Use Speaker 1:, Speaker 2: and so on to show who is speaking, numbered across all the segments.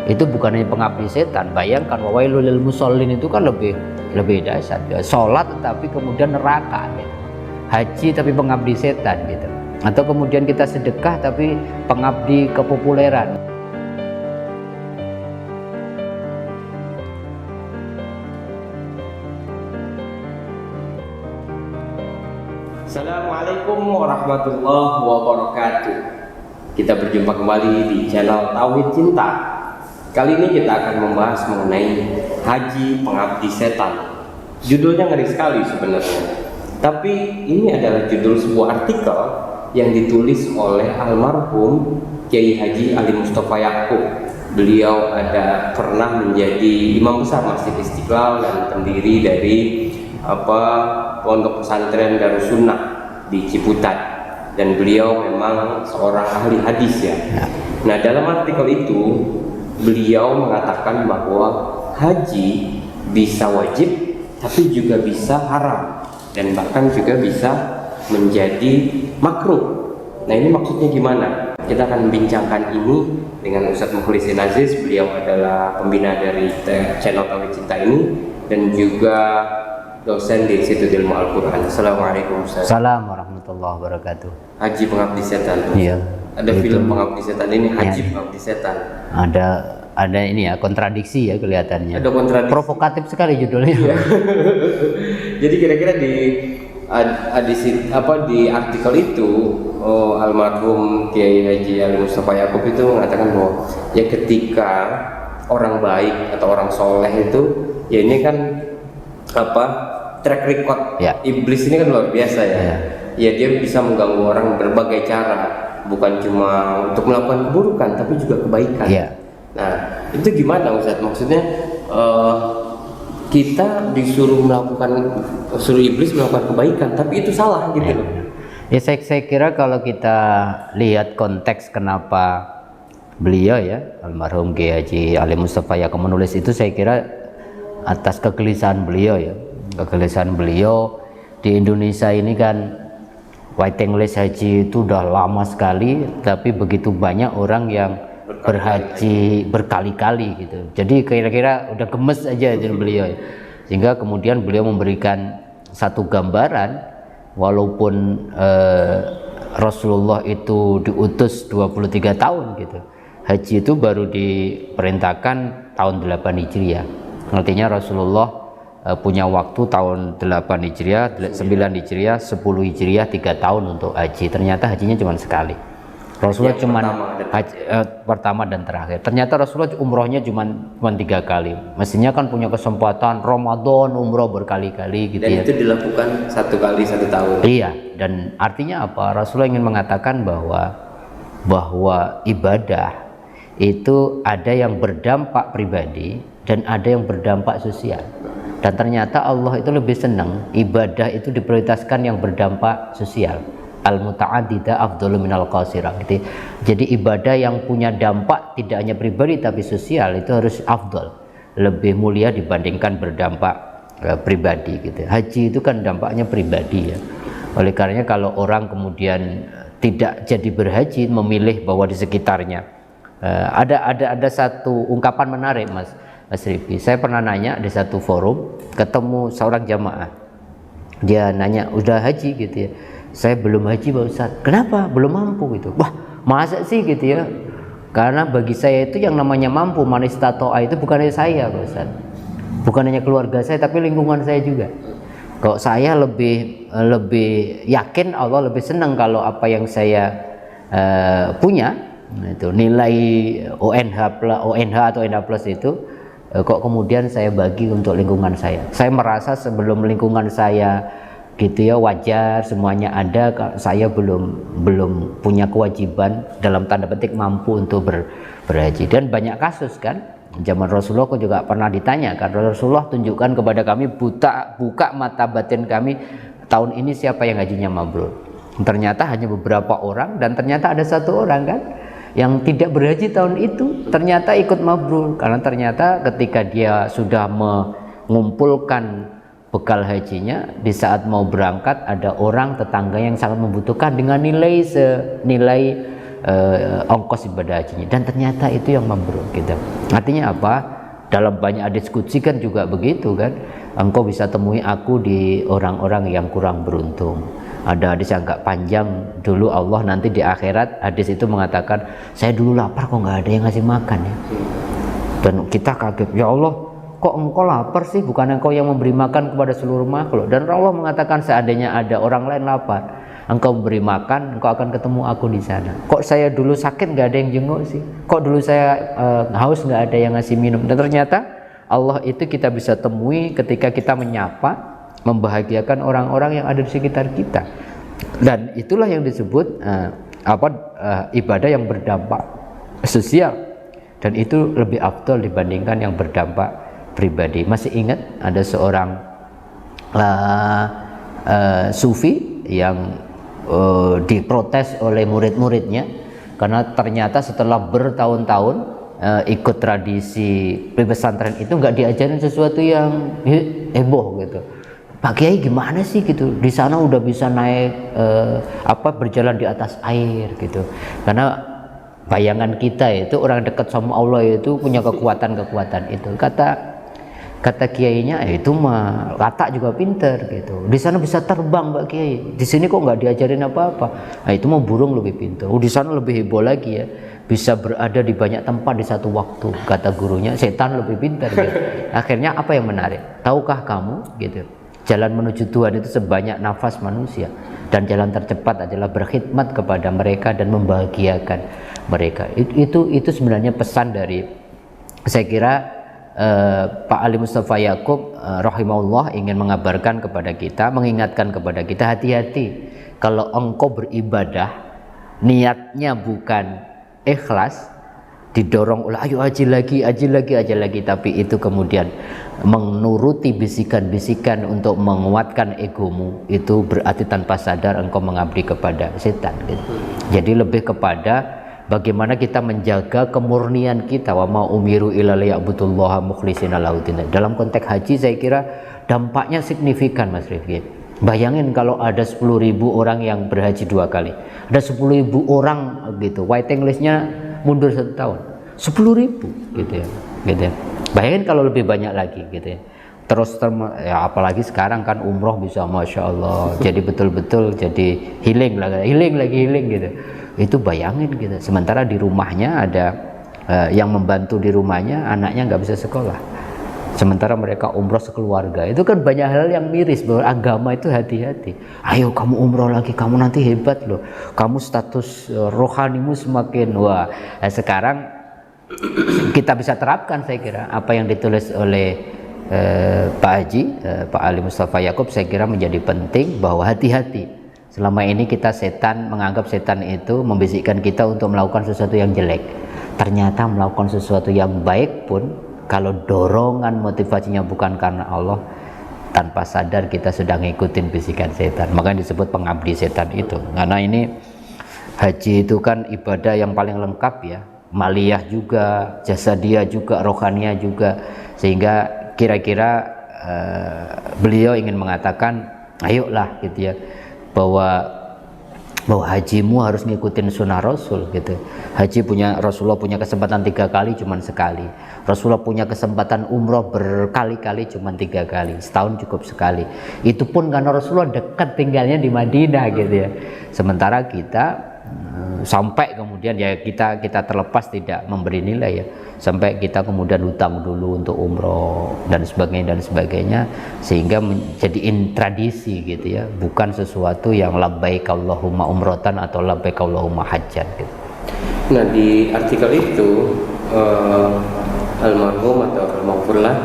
Speaker 1: itu bukan hanya pengabdi setan. Bayangkan wawailul lil musallin itu kan lebih dahsyat ya. Sholat tapi kemudian neraka gitu. Haji tapi pengabdi setan gitu. Atau kemudian kita sedekah tapi pengabdi kepopuleran.
Speaker 2: Assalamualaikum warahmatullahi wabarakatuh. Kita berjumpa kembali di channel Tauhid Cinta. Kali ini kita akan membahas mengenai haji pengabdi setan. Judulnya ngeri sekali sebenarnya, tapi ini adalah judul sebuah artikel yang ditulis oleh almarhum Kiai Haji Ali Mustafa Yaqub. Beliau pernah menjadi imam besar Masjid Istiqlal dan pendiri dari pondok pesantren Darussunnah di Ciputat, dan beliau memang seorang ahli hadis ya. Nah, dalam artikel itu beliau mengatakan bahwa haji bisa wajib tapi juga bisa haram dan bahkan juga bisa menjadi makruh. Nah, ini maksudnya gimana? Kita akan membincangkan ini dengan Ustadz Mukhlisin Aziz. Beliau adalah pembina dari channel Tauhid Cinta ini dan juga dosen di Institut Ilmu Al-Quran. Assalamualaikum Ustaz.
Speaker 1: Assalamualaikum warahmatullahi wabarakatuh.
Speaker 2: Haji pengabdi setan.
Speaker 1: Iya.
Speaker 2: Ada film pengabdi setan ini, haji pengabdi setan.
Speaker 1: Ada ini ya, kontradiksi ya kelihatannya.
Speaker 2: Ada kontradiksi.
Speaker 1: Provokatif sekali judulnya.
Speaker 2: Iya. Jadi kira-kira di artikel itu almarhum Kiai Haji Ali Mustafa Yaqub itu mengatakan bahwa ya ketika orang baik atau orang soleh itu ya ini kan track record
Speaker 1: ya.
Speaker 2: Iblis ini kan luar biasa ya. Ya dia bisa mengganggu orang berbagai cara, bukan cuma untuk melakukan keburukan tapi juga kebaikan.
Speaker 1: Ya.
Speaker 2: Nah, itu gimana Ustaz? Maksudnya kita suruh iblis melakukan kebaikan tapi itu salah gitu loh.
Speaker 1: Ya, saya kira kalau kita lihat konteks kenapa beliau ya almarhum Kiai Haji Ali Mustafa Yaqub menulis itu, saya kira atas kegelisahan beliau ya. Kegelisahan beliau di Indonesia ini kan waiting list haji itu udah lama sekali, tapi begitu banyak orang yang berhaji berkali-kali gitu. Jadi kira-kira udah gemes aja jadi beliau. Sehingga kemudian beliau memberikan satu gambaran, walaupun Rasulullah itu diutus 23 tahun gitu. Haji itu baru diperintahkan tahun 8 Hijriah. Artinya Rasulullah punya waktu tahun 8 Hijriah, 9 Hijriah, 10 Hijriah 3 tahun untuk haji. Ternyata hajinya cuma sekali. Rasulullah cuma pertama dan terakhir. Ternyata Rasulullah umrohnya cuma 3 kali. Mestinya kan punya kesempatan Ramadan umroh berkali-kali gitu. Dan
Speaker 2: itu dilakukan 1 kali 1 tahun.
Speaker 1: Iya, dan artinya apa? Rasulullah ingin mengatakan bahwa ibadah itu ada yang berdampak pribadi dan ada yang berdampak sosial. Dan ternyata Allah itu lebih senang ibadah itu diprioritaskan yang berdampak sosial. Al-muta'addidah afdalu minal qasirah gitu. Jadi ibadah yang punya dampak tidak hanya pribadi tapi sosial itu harus afdal, lebih mulia dibandingkan berdampak pribadi gitu. Haji itu kan dampaknya pribadi ya. Oleh karenanya kalau orang kemudian tidak jadi berhaji, memilih bahwa di sekitarnya ada satu ungkapan menarik Mas Rifi. Saya pernah nanya di satu forum, ketemu seorang jamaah. Dia nanya, "Udah haji?" gitu ya. "Saya belum haji Pak Ustaz." "Kenapa? Belum mampu?" gitu. "Wah, masa sih?" gitu ya. Karena bagi saya itu yang namanya mampu, man istata'a itu bukan hanya saya Pak Ustaz. Bukan hanya keluarga saya tapi lingkungan saya juga. Kalau saya lebih yakin Allah lebih senang kalau apa yang saya punya itu nilai ONH atau NH plus itu kok kemudian saya bagi untuk lingkungan saya. Saya merasa sebelum lingkungan saya gitu ya wajar semuanya ada, saya belum punya kewajiban dalam tanda petik mampu untuk berhaji. Dan banyak kasus kan zaman Rasulullah juga pernah ditanya kan, Rasulullah tunjukkan kepada kami, buka mata batin kami, tahun ini siapa yang hajinya mabrur. Ternyata hanya beberapa orang, dan ternyata ada satu orang kan yang tidak berhaji tahun itu ternyata ikut mabrur, karena ternyata ketika dia sudah mengumpulkan bekal hajinya, di saat mau berangkat ada orang tetangga yang sangat membutuhkan dengan nilai ongkos ibadah hajinya, dan ternyata itu yang mabrur gitu. Artinya apa? Dalam banyak hadis qudsi kan juga begitu kan, engkau bisa temui aku di orang-orang yang kurang beruntung. Ada hadis yang agak panjang, dulu Allah nanti di akhirat, hadis itu mengatakan, saya dulu lapar kok nggak ada yang ngasih makan ya. Dan kita kaget, ya Allah, kok engkau lapar sih, bukan engkau yang memberi makan kepada seluruh makhluk. Dan Allah mengatakan, seandainya ada orang lain lapar, engkau beri makan, engkau akan ketemu aku di sana. Kok saya dulu sakit nggak ada yang jenguk sih? Kok dulu saya haus nggak ada yang ngasih minum? Dan ternyata Allah itu kita bisa temui ketika kita menyapa, membahagiakan orang-orang yang ada di sekitar kita. Dan itulah yang disebut ibadah yang berdampak sosial. Dan itu lebih afdal dibandingkan yang berdampak pribadi. Masih ingat ada seorang sufi yang diprotes oleh murid-muridnya karena ternyata setelah bertahun-tahun ikut tradisi pesantren itu nggak diajarin sesuatu yang heboh gitu. Pak Kiai gimana sih gitu, di sana udah bisa naik berjalan di atas air gitu. Karena bayangan kita itu orang dekat sama Allah itu punya kekuatan-kekuatan itu. Kata kiainya, itu mah Lata juga pinter gitu. Di sana bisa terbang Mbak Kiai. Di sini kok nggak diajarin apa-apa. Nah, itu mah burung lebih pinter. Di sana lebih heboh lagi ya. Bisa berada di banyak tempat di satu waktu. Kata gurunya, setan lebih pinter. Gitu. Akhirnya apa yang menarik? Tahukah kamu gitu? Jalan menuju Tuhan itu sebanyak nafas manusia, dan jalan tercepat adalah berkhidmat kepada mereka dan membahagiakan mereka. Itu sebenarnya pesan dari, saya kira, Pak Ali Mustafa Yaakob rahimahullah ingin mengabarkan kepada kita, mengingatkan kepada kita, hati-hati kalau engkau beribadah niatnya bukan ikhlas, didorong oleh ayo haji lagi, tapi itu kemudian menuruti bisikan-bisikan untuk menguatkan egomu, itu berarti tanpa sadar engkau mengabdi kepada setan gitu. Jadi lebih kepada bagaimana kita menjaga kemurnian kita, wa ma umiru illa liya'budullaha mukhlishina lahuddin. Dalam konteks haji saya kira dampaknya signifikan Mas Rifki. Bayangin kalau ada 10.000 orang yang berhaji 2 kali, ada 10.000 orang gitu, waiting listnya mundur 1 tahun, 10.000 gitu ya. Bayangin kalau lebih banyak lagi gitu ya. Terus ya apalagi sekarang kan umroh bisa masya Allah, jadi betul-betul jadi healing lagi gitu. Itu bayangin gitu. Sementara di rumahnya ada yang membantu di rumahnya, anaknya nggak bisa sekolah. Sementara mereka umroh sekeluarga. Itu kan banyak hal yang miris, bahwa agama itu hati-hati. Ayo kamu umroh lagi, kamu nanti hebat loh. Kamu status rohanimu semakin wah. Nah, sekarang kita bisa terapkan saya kira apa yang ditulis oleh Pak Haji, Pak Ali Mustafa Yaakob, saya kira menjadi penting bahwa hati-hati. Selama ini kita menganggap setan itu membisikkan kita untuk melakukan sesuatu yang jelek. Ternyata melakukan sesuatu yang baik pun, kalau dorongan motivasinya bukan karena Allah, tanpa sadar kita sedang ngikutin bisikan setan. Makanya disebut pengabdi setan itu. Karena ini haji itu kan ibadah yang paling lengkap ya. Maliyah juga, jasadiyah juga, rohaniah juga. Sehingga kira-kira beliau ingin mengatakan, ayolah gitu ya, bahwa hajimu harus ngikutin sunnah Rasul gitu. Rasulullah punya kesempatan 3 kali, cuman sekali. Rasulullah punya kesempatan umroh berkali-kali, cuman 3 kali. Setahun cukup sekali. Itu pun karena Rasulullah dekat tinggalnya di Madinah gitu ya. Sementara kita sampai kemudian ya kita terlepas tidak memberi nilai ya, sampai kita kemudian hutang dulu untuk umroh dan sebagainya, sehingga menjadi tradisi gitu ya, bukan sesuatu yang labbaik Allahumma umrotan atau labbaik Allahumma hajjan gitu.
Speaker 2: Nah, di artikel itu almarhum atau almarhumlah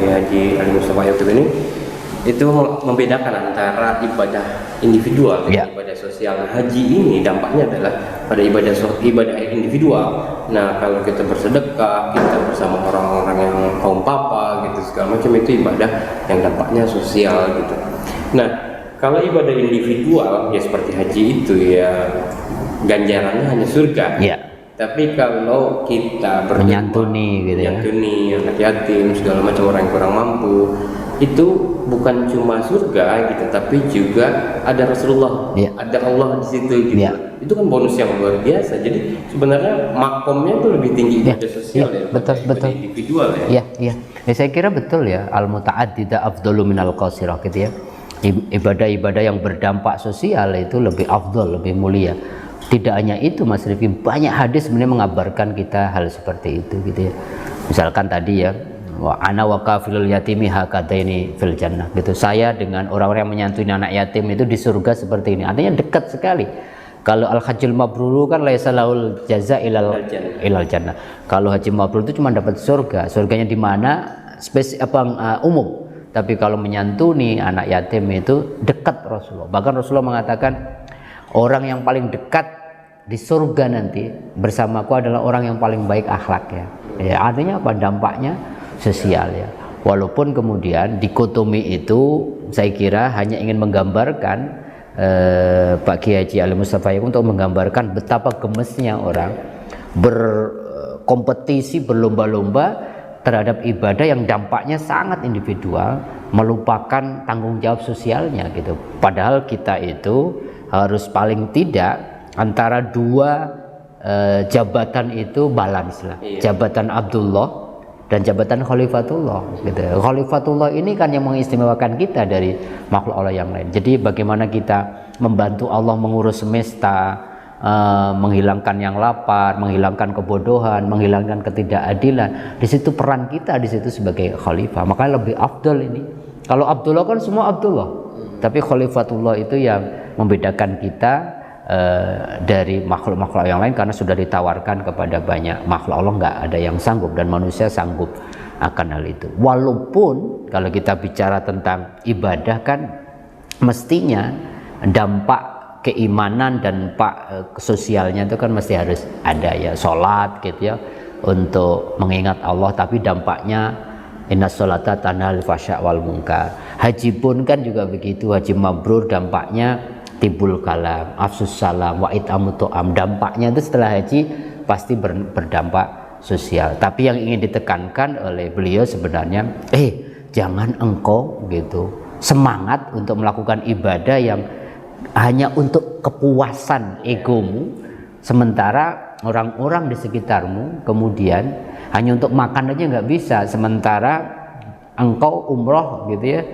Speaker 2: Haji Ali Mustafa Yaakob ini itu membedakan antara ibadah individual dan ibadah sosial. Haji ini dampaknya adalah pada ibadah individual. Nah, kalau kita bersedekah, kita bersama orang-orang yang kaum papa gitu segala macam, itu ibadah yang dampaknya sosial gitu. Nah, kalau ibadah individual ya seperti haji itu ya ganjarannya hanya surga.
Speaker 1: Ya.
Speaker 2: Tapi kalau kita
Speaker 1: menyantuni gitu ya,
Speaker 2: menyantuni anak yatim segala macam, orang yang kurang mampu, itu bukan cuma surga gitu, tapi juga ada Rasulullah, ada Allah di situ gitu. Itu kan bonus yang luar biasa. Jadi sebenarnya makomnya itu lebih tinggi ibadah sosial
Speaker 1: betul.
Speaker 2: Individual ya.
Speaker 1: Saya kira betul ya, al muta'addida afdalu minal qasirah gitu ya. Ibadah-ibadah yang berdampak sosial itu lebih afdal, lebih mulia. Tidak hanya itu Mas Rifki, banyak hadis sebenarnya mengabarkan kita hal seperti itu gitu ya. Misalkan tadi ya, wa ana wa kafilul yatimi hakadaini fil jannah gitu. Saya dengan orang-orang yang menyantuni anak yatim itu di surga seperti ini. Artinya dekat sekali. Kalau al hajjul mabrur kan laisa laul jaza ilal jannah. Kalau haji mabrur itu cuma dapat surga. Surganya di mana? Umum. Tapi kalau menyantuni anak yatim itu dekat Rasulullah. Bahkan Rasulullah mengatakan orang yang paling dekat di surga nanti bersamaku adalah orang yang paling baik akhlaknya. Ya, artinya apa? Dampaknya sosial ya. Walaupun kemudian dikotomi itu saya kira hanya ingin menggambarkan Pak Kiai Haji Ali Mustafa untuk menggambarkan betapa gemesnya orang berkompetisi, berlomba-lomba terhadap ibadah yang dampaknya sangat individual, melupakan tanggung jawab sosialnya gitu. Padahal kita itu harus paling tidak antara dua jabatan itu balance lah. Jabatan Abdullah dan jabatan Khalifatullah gitu. Khalifatullah ini kan yang mengistimewakan kita dari makhluk Allah yang lain. Jadi bagaimana kita membantu Allah mengurus semesta, menghilangkan yang lapar, menghilangkan kebodohan, menghilangkan ketidakadilan. Di situ peran kita di situ sebagai khalifah. Makanya lebih afdal ini. Kalau Abdullah kan semua Abdullah, tapi Khalifatullah itu yang membedakan kita dari makhluk-makhluk yang lain, karena sudah ditawarkan kepada banyak makhluk Allah, nggak ada yang sanggup, dan manusia sanggup akan hal itu. Walaupun kalau kita bicara tentang ibadah kan mestinya dampak keimanan dan sosialnya itu kan mesti harus ada ya, sholat gitu ya untuk mengingat Allah, tapi dampaknya innas sholata tanhal fasya wal munkar. Haji pun kan juga begitu, haji mabrur dampaknya tibul kalam, afsus salam, wa it'amut ta'am. Dampaknya itu setelah haji pasti berdampak sosial. Tapi yang ingin ditekankan oleh beliau sebenarnya, jangan engkau gitu semangat untuk melakukan ibadah yang hanya untuk kepuasan egomu, sementara orang-orang di sekitarmu kemudian hanya untuk makan aja nggak bisa, sementara engkau umroh gitu ya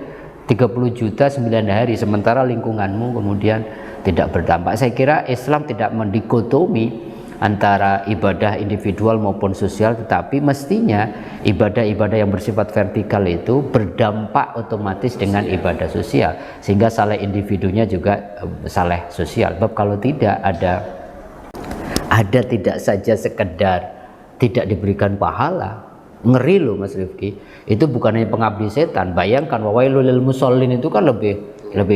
Speaker 1: 30 juta 9 hari, sementara lingkunganmu kemudian tidak berdampak. Saya kira Islam tidak mendikotomi antara ibadah individual maupun sosial, tetapi mestinya ibadah-ibadah yang bersifat vertikal itu berdampak otomatis dengan ibadah sosial, sehingga saleh individunya juga saleh sosial. Sebab kalau tidak ada tidak saja sekedar tidak diberikan pahala, ngeri loh Mas Rifki. Itu bukan hanya pengabdi setan. Bayangkan wawailul lil musallin itu kan lebih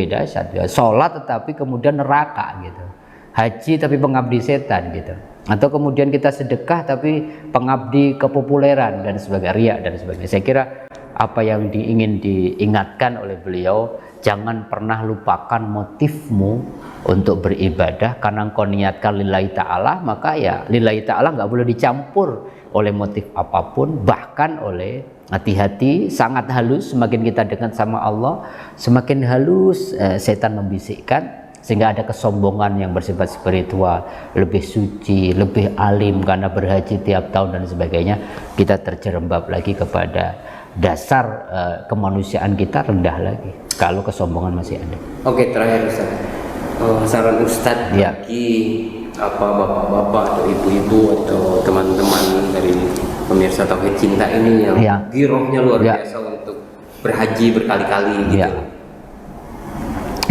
Speaker 1: dahsyat ya. Sholat tetapi kemudian neraka gitu. Haji tapi pengabdi setan gitu. Atau kemudian kita sedekah tapi pengabdi kepopuleran dan sebagainya, riya dan sebagainya. Saya kira apa yang ingin diingatkan oleh beliau, jangan pernah lupakan motifmu untuk beribadah, karena engkau niatkan lillahi ta'ala, maka ya lillahi ta'ala nggak boleh dicampur oleh motif apapun, bahkan oleh hati-hati sangat halus. Semakin kita dekat sama Allah, semakin halus setan membisikkan, sehingga ada kesombongan yang bersifat spiritual, lebih suci, lebih alim karena berhaji tiap tahun dan sebagainya. Kita terjerembab lagi kepada dasar kemanusiaan kita, rendah lagi kalau kesombongan masih ada.
Speaker 2: Oke, terakhir Ustaz, saran Ustadz bagi bapak-bapak atau ibu-ibu atau teman-teman dari pemirsa Tauhid Cinta ini yang girohnya luar biasa untuk berhaji berkali-kali gitu.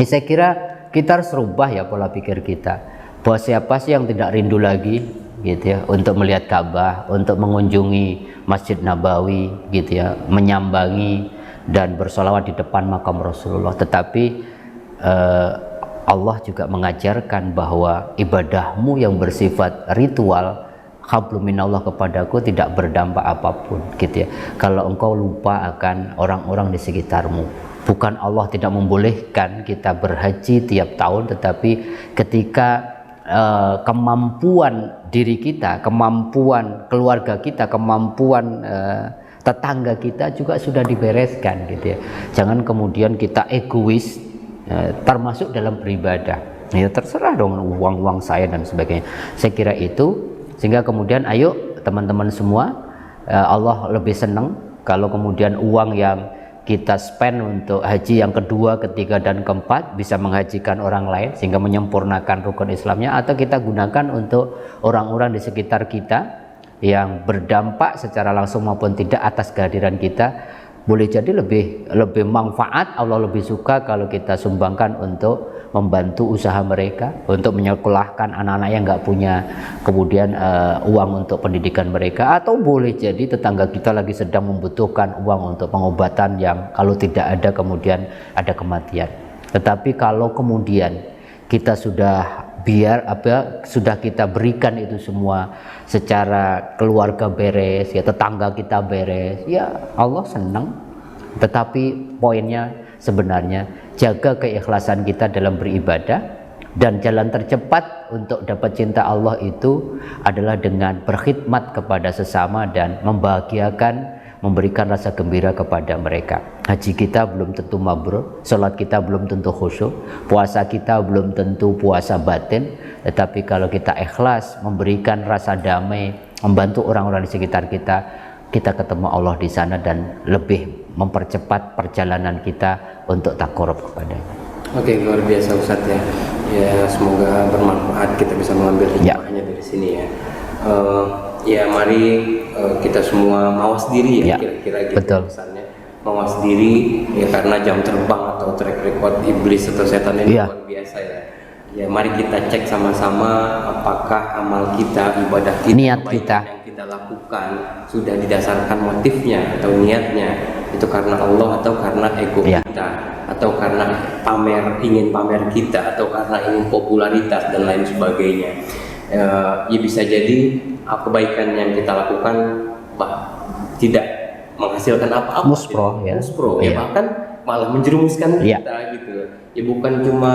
Speaker 1: Saya kira kita harus rubah ya pola pikir kita, bahwa siapa sih yang tidak rindu lagi gitu ya untuk melihat Ka'bah, untuk mengunjungi Masjid Nabawi gitu ya, menyambangi dan bersolawat di depan makam Rasulullah. Tetapi Allah juga mengajarkan bahwa ibadahmu yang bersifat ritual, hablum minallah kepadaku, tidak berdampak apapun gitu ya, kalau engkau lupa akan orang-orang di sekitarmu. Bukan Allah tidak membolehkan kita berhaji tiap tahun, tetapi ketika kemampuan diri kita, kemampuan keluarga kita, kemampuan tetangga kita juga sudah dibereskan gitu ya. Jangan kemudian kita egois, termasuk dalam beribadah. Ya terserah dong uang saya dan sebagainya. Saya kira itu, sehingga kemudian ayo teman-teman semua, Allah lebih senang kalau kemudian uang yang kita spend untuk haji yang kedua, ketiga, dan keempat bisa menghajikan orang lain sehingga menyempurnakan rukun Islamnya, atau kita gunakan untuk orang-orang di sekitar kita yang berdampak secara langsung maupun tidak atas kehadiran kita. Boleh jadi lebih manfaat, Allah lebih suka kalau kita sumbangkan untuk membantu usaha mereka, untuk menyekolahkan anak-anak yang nggak punya kemudian uang untuk pendidikan mereka, atau boleh jadi tetangga kita lagi sedang membutuhkan uang untuk pengobatan yang kalau tidak ada kemudian ada kematian. Tetapi kalau kemudian kita sudah sudah kita berikan itu semua secara keluarga beres, ya tetangga kita beres, ya Allah senang. Tetapi poinnya sebenarnya jaga keikhlasan kita dalam beribadah, dan jalan tercepat untuk dapat cinta Allah itu adalah dengan berkhidmat kepada sesama dan membahagiakan, memberikan rasa gembira kepada mereka. Haji kita belum tentu mabrur, sholat kita belum tentu khusyuk, puasa kita belum tentu puasa batin, tetapi kalau kita ikhlas memberikan rasa damai, membantu orang-orang di sekitar kita, kita ketemu Allah di sana dan lebih mempercepat perjalanan kita untuk takarub kepadanya.
Speaker 2: Oke, luar biasa Ustadz ya. Ya semoga bermanfaat, kita bisa mengambil hikmahnya dari sini ya. Ya mari kita semua mawas diri ya, kira-kira gitu.
Speaker 1: Betul.
Speaker 2: Misalnya mawas diri ya, karena jam terbang atau track record iblis atau setan ini luar biasa ya. Ya mari kita cek sama-sama apakah amal kita, ibadah kita,
Speaker 1: niat kita
Speaker 2: yang kita lakukan sudah didasarkan motifnya atau niatnya itu karena Allah atau karena ego kita, atau karena ingin pamer kita, atau karena ingin popularitas dan lain sebagainya. Ya bisa jadi kebaikan yang kita lakukan tidak menghasilkan apa-apa,
Speaker 1: muspro ya,
Speaker 2: bahkan malah menjerumuskan kita gitu ya, bukan cuma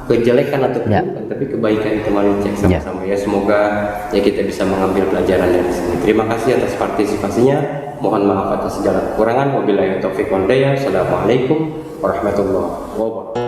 Speaker 2: kejelekan atau keburukan, tapi kebaikan itu mari cek sama-sama ya. Semoga ya kita bisa mengambil pelajaran dari sini. Terima kasih atas partisipasinya, mohon maaf atas segala kekurangan. Wabillahi taufiq wal hidayah. Assalamualaikum warahmatullahi wabarakatuh.